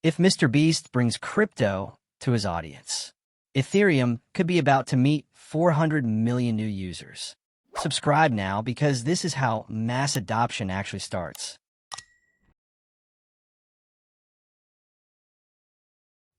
if MrBeast brings crypto to his audience. Ethereum could be about to meet 400 million new users. Subscribe now because this is how mass adoption actually starts.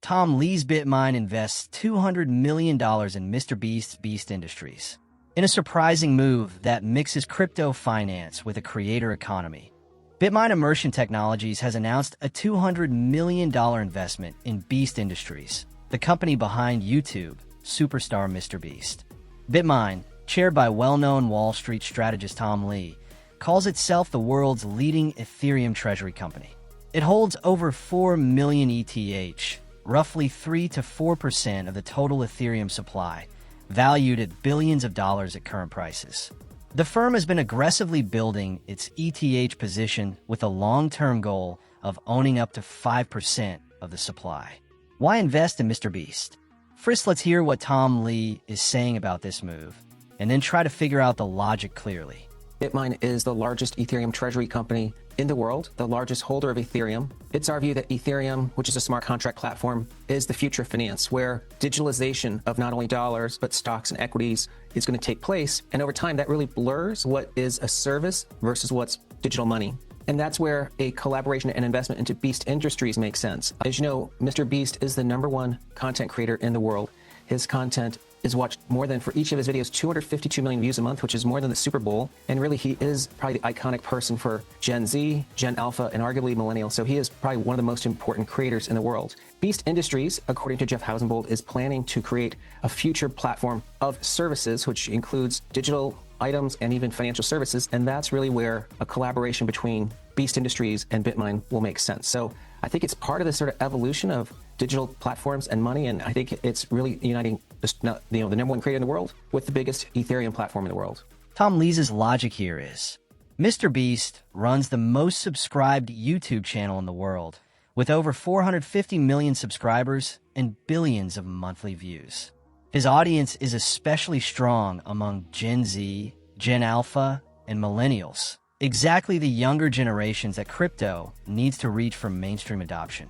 Tom Lee's bitmine invests $200 million in MrBeast's Beast Industries. In a surprising move that mixes crypto finance with a creator economy, bitmine Immersion Technologies has announced a $200 million investment in Beast Industries, the company behind YouTube superstar MrBeast. Bitmine, chaired by well-known Wall Street strategist Tom Lee, calls itself the world's leading Ethereum treasury company. It holds over 4 million ETH, roughly 3 to 4% of the total Ethereum supply, valued at billions of dollars at current prices. The firm has been aggressively building its ETH position with a long-term goal of owning up to 5% of the supply. Why invest in MrBeast? First, let's hear what Tom Lee is saying about this move, and then try to figure out the logic clearly. Bitmine is the largest Ethereum treasury company in the world, the largest holder of Ethereum. It's our view that Ethereum, which is a smart contract platform, is the future of finance, where digitalization of not only dollars, but stocks and equities is going to take place. And over time, that really blurs what is a service versus what's digital money. And that's where a collaboration and investment into Beast Industries makes sense. As you know, MrBeast is the #1 content creator in the world. His content is watched more than, for each of his videos, 252 million views a month, which is more than the Super Bowl. And really, he is probably the iconic person for Gen Z, Gen Alpha, and arguably millennials. So he is probably one of the most important creators in the world. Beast Industries, according to Jeff Housenbold, is planning to create a future platform of services, which includes digital items and even financial services. And that's really where a collaboration between Beast Industries and Bitmine will make sense. So I think it's part of this sort of evolution of digital platforms and money, and I think it's really uniting the #1 creator in the world with the biggest Ethereum platform in the world. Tom Lee's logic here is, MrBeast runs the most subscribed YouTube channel in the world, with over 450 million subscribers and billions of monthly views. His audience is especially strong among Gen Z, Gen Alpha, and millennials, exactly the younger generations that crypto needs to reach for mainstream adoption.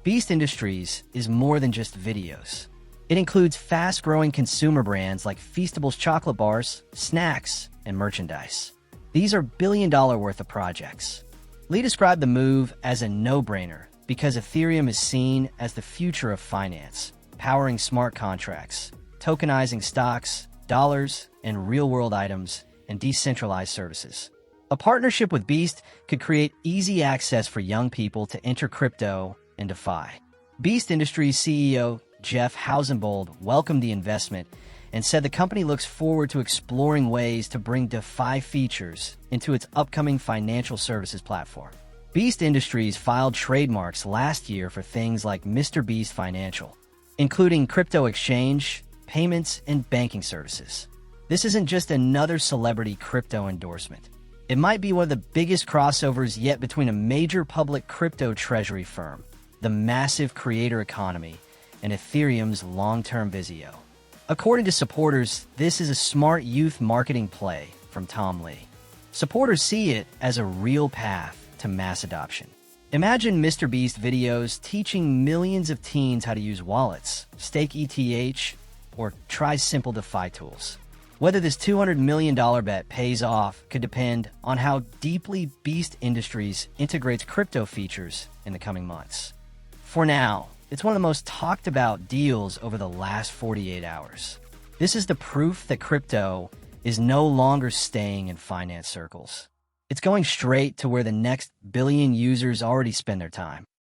Beast Industries is more than just videos. It includes fast-growing consumer brands like Feastables chocolate bars, snacks, and merchandise. These are billion-dollar worth of projects. Lee described the move as a no-brainer because Ethereum is seen as the future of finance, powering smart contracts, tokenizing stocks, dollars, and real-world items, and decentralized services. A partnership with Beast could create easy access for young people to enter crypto and DeFi. Beast Industries CEO Jeff Housenbold welcomed the investment and said the company looks forward to exploring ways to bring DeFi features into its upcoming financial services platform. Beast Industries filed trademarks last year for things like MrBeast Financial, including crypto exchange, payments, and banking services. This isn't just another celebrity crypto endorsement. It might be one of the biggest crossovers yet between a major public crypto treasury firm, the massive creator economy, and Ethereum's long-term Vizio. According to supporters, this is a smart youth marketing play from Tom Lee. Supporters see it as a real path to mass adoption. Imagine MrBeast videos teaching millions of teens how to use wallets, stake ETH, or try simple DeFi tools. Whether this $200 million bet pays off could depend on how deeply Beast Industries integrates crypto features in the coming months. For now, it's one of the most talked about deals over the last 48 hours. This is the proof that crypto is no longer staying in finance circles. It's going straight to where the next billion users already spend their time.